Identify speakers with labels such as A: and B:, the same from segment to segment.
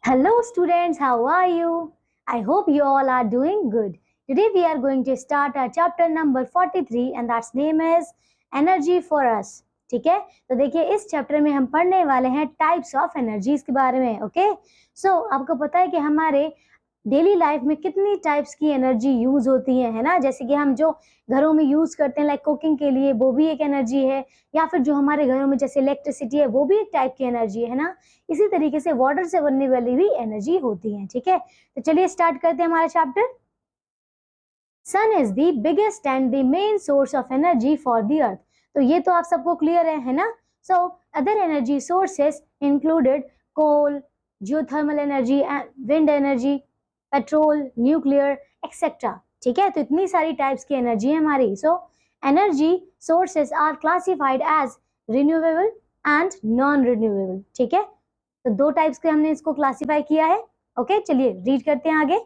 A: Hello students, how are you? I hope you all are doing good. Today we are going to start our chapter number 43 and that's name is Energy for Us. ठीक है, तो देखिए इस chapter में हम पढ़ने वाले हैं टाइप्स ऑफ एनर्जीज के बारे में. ओके, सो आपको पता है कि हमारे डेली लाइफ में कितनी टाइप्स की एनर्जी यूज होती है ना. जैसे कि हम जो घरों में यूज करते हैं लाइक कुकिंग के लिए, वो भी एक एनर्जी है, या फिर जो हमारे घरों में जैसे इलेक्ट्रिसिटी है वो भी एक टाइप की एनर्जी है ना. इसी तरीके से वाटर से बनने वाली भी एनर्जी होती है. ठीक है, तो चलिए स्टार्ट करते हैं हमारा chapter. Sun is the biggest and the main source of energy for the earth. तो ये तो आप सबको क्लियर है ना. So other energy sources included coal, geothermal energy and wind energy, petrol, nuclear etcetera. ठीक है, तो इतनी सारी टाइप्स की एनर्जी है हमारी. So energy sources are classified as renewable and non renewable. ठीक है, तो दो टाइप्स के हमने इसको क्लासिफाई किया है. ओके, चलिए रीड करते हैं आगे.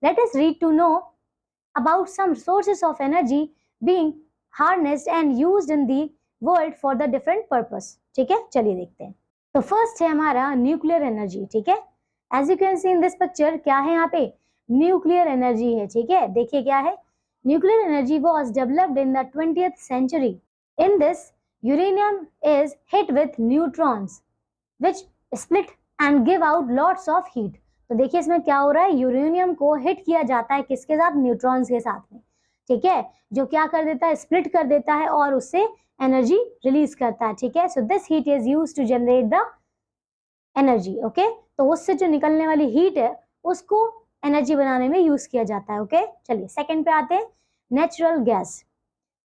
A: Let us read to know about some sources of energy being harnessed and used in the world for the different purpose. ठीक है, चलिए देखते हैं. तो फर्स्ट है हमारा न्यूक्लियर एनर्जी. ठीक है, as you can see in this picture, क्या है यहाँ पे, न्यूक्लियर एनर्जी है. ठीक है, देखिए क्या है, nuclear energy was developed in the 20th century. In this uranium is hit with neutrons which split and give out lots of heat. तो देखिए इसमें क्या हो रहा है, यूरेनियम को हिट किया जाता है किसके साथ, न्यूट्रॉन्स के साथ में. ठीक है, जो क्या कर देता है, स्प्लिट कर देता है और उससे एनर्जी रिलीज करता है. ठीक है, so this heat is used to generate the energy. Okay, तो उससे जो निकलने वाली हीट है उसको एनर्जी बनाने में यूज किया जाता है. ओके, चलिए सेकंड पे आते हैं. Natural gas.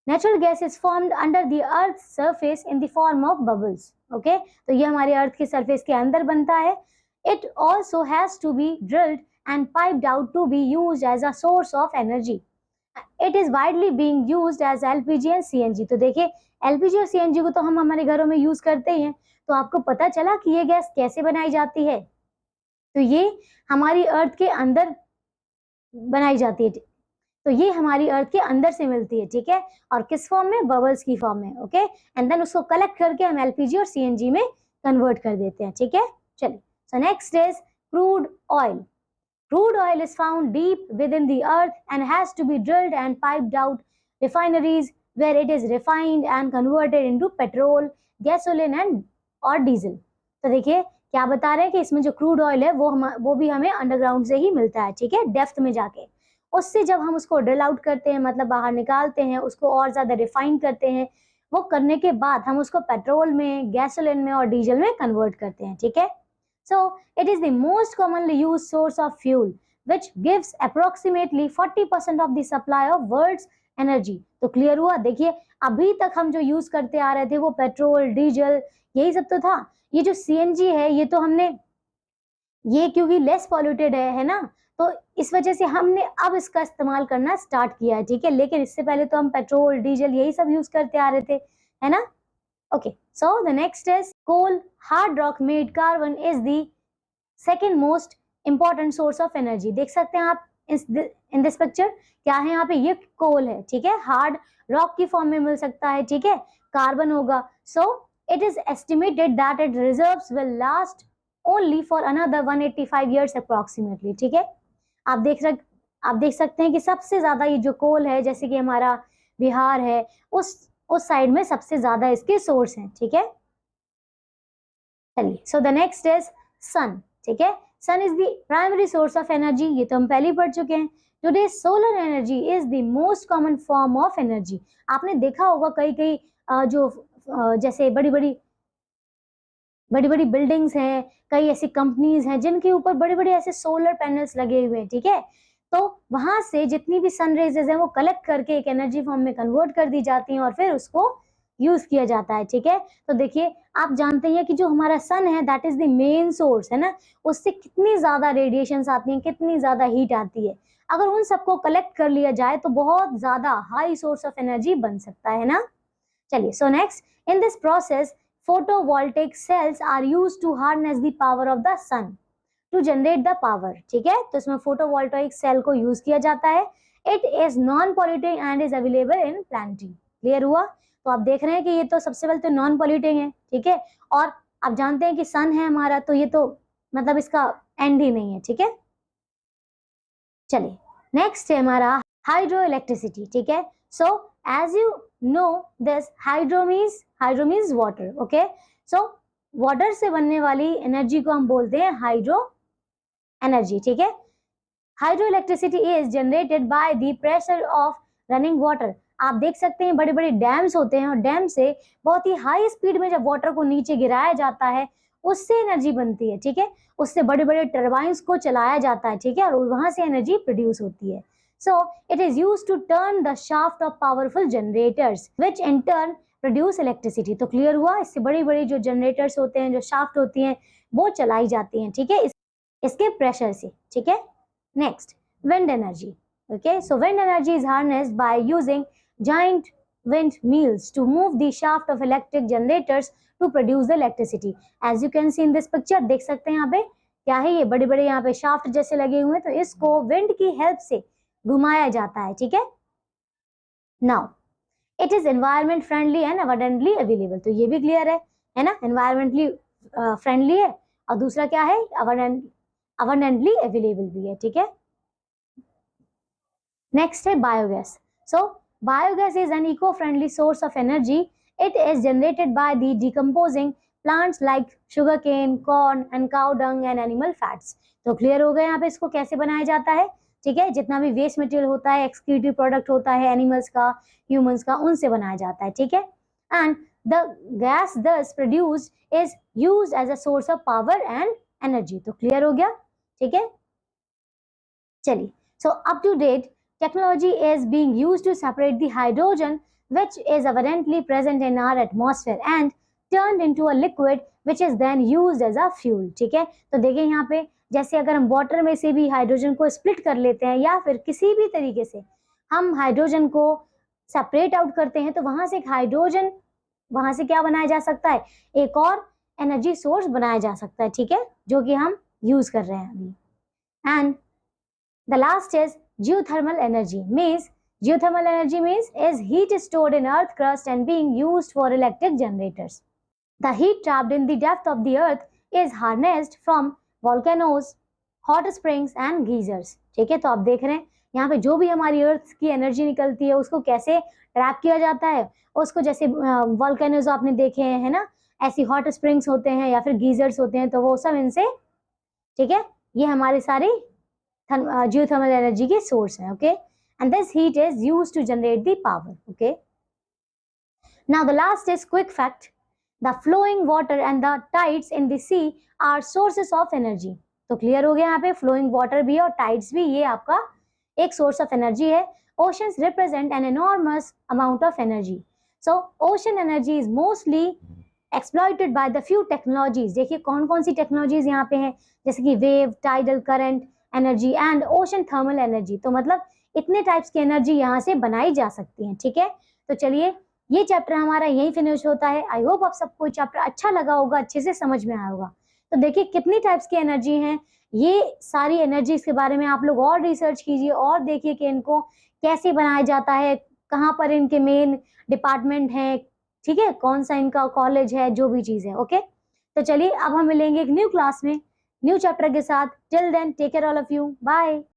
A: Natural gas is formed under the earth surface in the form of bubbles. Okay, तो ये हमारे अर्थ की सरफेस के अंदर बनता है. It also has to be drilled and piped out to be used as a source of energy. It is widely being used as LPG and CNG. तो देखिए एलपीजी और सीएनजी को तो हम हमारे घरों में यूज करते ही हैं. तो आपको पता चला कि ये गैस कैसे बनाई जाती है. तो ये हमारी अर्थ के अंदर बनाई जाती है. तो ये हमारी अर्थ के अंदर से मिलती है. ठीक है, और किस फॉर्म में, बबल्स की फॉर्म में. ओके, एंड देन उसको कलेक्ट करके हम एलपीजी और सीएनजी में कन्वर्ट कर देते हैं. ठीक है, चलिए. So next is crude oil. Crude oil is found deep within the earth and has to be drilled and piped out refineries where it is refined and converted into petrol, gasoline and और diesel. तो देखिए क्या बता रहे हैं कि इसमें जो क्रूड ऑयल है वो भी हमें अंडरग्राउंड से ही मिलता है. ठीक है, डेप्थ में जाके उससे जब हम उसको ड्रिल आउट करते हैं, मतलब बाहर निकालते हैं, उसको और ज्यादा रिफाइन करते हैं, वो करने के बाद हम उसको पेट्रोल में, गैसोलीन में और डीजल में कन्वर्ट करते हैं. ठीक है, so it is the most commonly used source of fuel which gives approximately 40% of the supply of world's energy. तो क्लियर हुआ. देखिए अभी तक हम जो यूज करते आ रहे थे वो पेट्रोल, डीजल, यही सब तो था. ये जो सीएनजी है ये तो हमने, ये क्योंकि लेस पॉल्यूटेड है ना, तो इस वजह से हमने अब इसका इस्तेमाल करना स्टार्ट किया है. ठीक है, लेकिन इससे पहले तो हम पेट्रोल, डीजल यही सब यूज करते आ रहे थे, है ना. Okay, so the next is coal. Hard rock made carbon is the second most important source of energy. देख सकते हैं आप in this picture, क्या है यहाँ पे, ये कोल है. ठीक है, हार्ड रॉक की फॉर्म में मिल सकता है. ठीक है, कार्बन होगा. So it is estimated that its reserves will last only for another 185 years approximately. ठीक है, आप देख सकते हैं कि सबसे ज्यादा ये जो कोल है, जैसे कि हमारा बिहार है, उस साइड में सबसे ज्यादा इसके सोर्स हैं. ठीक है, चलिए. So the next is sun. ठीक है, sun is the primary source of energy. ये तो हम पहले ही पढ़ चुके हैं. Today solar energy is the most common form of energy. आपने देखा होगा कई जो जैसे बड़ी बड़ी बिल्डिंग्स हैं, कई ऐसी कंपनीज हैं जिनके ऊपर बड़े बड़े ऐसे सोलर पैनल्स लगे हुए हैं. ठीक है, तो वहां से जितनी भी सन रेजेस हैं वो कलेक्ट करके एक एनर्जी फॉर्म में कन्वर्ट कर दी जाती हैं और फिर उसको यूज किया जाता है. ठीक है, तो देखिए आप जानते हैं कि जो हमारा सन है that is the main source, है ना. उससे कितनी ज्यादा रेडिएशंस आती हैं, कितनी ज्यादा हीट आती है. अगर उन सबको कलेक्ट कर लिया जाए तो बहुत ज्यादा हाई सोर्स ऑफ एनर्जी बन सकता है ना. चलिए. So next, in this process photovoltaic cells are used to harness the power of the sun to generate the power. ठीक है, तो इसमें फोटोवोल्टाइक सेल को यूज किया जाता है. It is non polluting and is available in plenty. Clear हुआ. तो आप देख रहे हैं कि ये तो सबसे पहले तो नॉन पॉल्यूटिंग है. ठीक है, और आप जानते हैं कि सन है हमारा, तो ये तो मतलब इसका एंड ही नहीं है, ठीक है। चलिए नेक्स्ट है हमारा हाइड्रो इलेक्ट्रिसिटी, ठीक है। So as you know this hydro means water, okay. So water से बनने वाली एनर्जी को हम बोलते हैं हाइड्रो एनर्जी, ठीक है। Hydro electricity is generated by the pressure of running water. आप देख सकते हैं बड़े बड़े डैम्स होते हैं और डैम से बहुत ही हाई स्पीड में जब वाटर को नीचे गिराया जाता है उससे एनर्जी बनती है, ठीक है। उससे बड़े बड़े टर्बाइंस को चलाया जाता है, ठीक है, और वहां से एनर्जी प्रोड्यूस होती है। So it is used to turn the shaft of powerful generators which in turn produce electricity. तो क्लियर हुआ, इससे बड़ी बड़ी जो जनरेटर्स होते हैं, जो शाफ्ट होती हैं, वो चलाई जाती हैं, ठीक है, इसके प्रेशर से, ठीक है। Next wind energy, okay, so wind energy is harnessed by using giant wind mills to move the shaft of electric generators to produce the electricity. As you can see in this picture, देख सकते हैं यहाँ पे क्या है, ये बड़े बड़े यहाँ पे शाफ्ट जैसे लगे हुए हैं, तो इसको विंड की हेल्प से घुमाया जाता है, ठीक है। Now it is environment friendly and abundantly available. तो ये भी क्लियर है ना, एनवायरमेंटली फ्रेंडली है और दूसरा क्या है, अबंडेंटली अवेलेबल भी है, ठीक है। Next है biogas. So biogas is an eco-friendly source of energy. It is generated by the decomposing plants like sugarcane, corn and cow dung and animal fats. तो क्लियर हो गया यहाँ पे इसको कैसे बनाया जाता है, ठीक है। जितना भी वेस्ट मटेरियल होता है, एक्सक्रीटिव प्रोडक्ट होता है एनिमल्स का, ह्यूमंस का, उनसे बनाया जाता है, ठीक है। And the gas thus produced is used as a source of power and energy. तो क्लियर हो गया, ठीक है। चलिए, so up to date technology is being used to separate the hydrogen which is abundantly present in our atmosphere and turned into a liquid which is then used as a fuel, ठीक है। तो देखिए यहाँ पे जैसे अगर हम water में से भी हाइड्रोजन को स्प्लिट कर लेते हैं या फिर किसी भी तरीके से हम हाइड्रोजन को सेपरेट आउट करते हैं, तो वहां से एक हाइड्रोजन, वहां से क्या बनाया जा सकता है, एक और एनर्जी सोर्स बनाया जा सकता है, ठीक है, जो कि हम यूज कर रहे हैं अभी। And the last is geothermal energy means is heat stored in earth crust and being used for electric generators. The heat trapped in the depth of the earth is harnessed from volcanoes, hot springs and geysers. ठीक है, तो आप देख रहे हैं यहाँ पे जो भी हमारी अर्थ की एनर्जी निकलती है उसको कैसे ट्रैप किया जाता है, उसको जैसे वॉल्केनोज आपने देखे हैं, है ना, ऐसी हॉट स्प्रिंग्स होते हैं या फिर गीजर्स होते हैं, तो वो सब इनसे, ठीक है, ये हमारी सारी geothermal energy के source है, okay, and this heat is used to generate the power, okay. Now the last is quick fact. The flowing water and the tides in the sea are sources of energy. तो clear हो गया यहाँ पे, flowing water भी और tides भी, ये आपका एक source of energy है। Oceans represent an enormous amount of energy. So ocean energy is mostly exploited by the few technologies. देखिए कौन कौन सी टेक्नोलॉजीज यहाँ पे हैं, जैसे कि wave, tidal current energy and ocean thermal energy. तो मतलब इतने टाइप्स की एनर्जी यहाँ से बनाई जा सकती है, ठीक है। तो चलिए ये चैप्टर हमारा यही फिनिश होता है। आई होप आप सबको चैप्टर अच्छा लगा होगा, अच्छे से समझ में आया होगा। तो देखिए कितनी टाइप्स की एनर्जी हैं, ये सारी एनर्जीज के बारे में आप लोग और रिसर्च कीजिए और देखिए कि इनको कैसे बनाया जाता है, कहाँ पर इनके मेन डिपार्टमेंट हैं, ठीक है, कौन सा इनका कॉलेज है, जो भी चीज़ है, ओके। तो चलिए अब हम मिलेंगे एक न्यू क्लास में न्यू चैप्टर के साथ। Till then take care all of you, bye.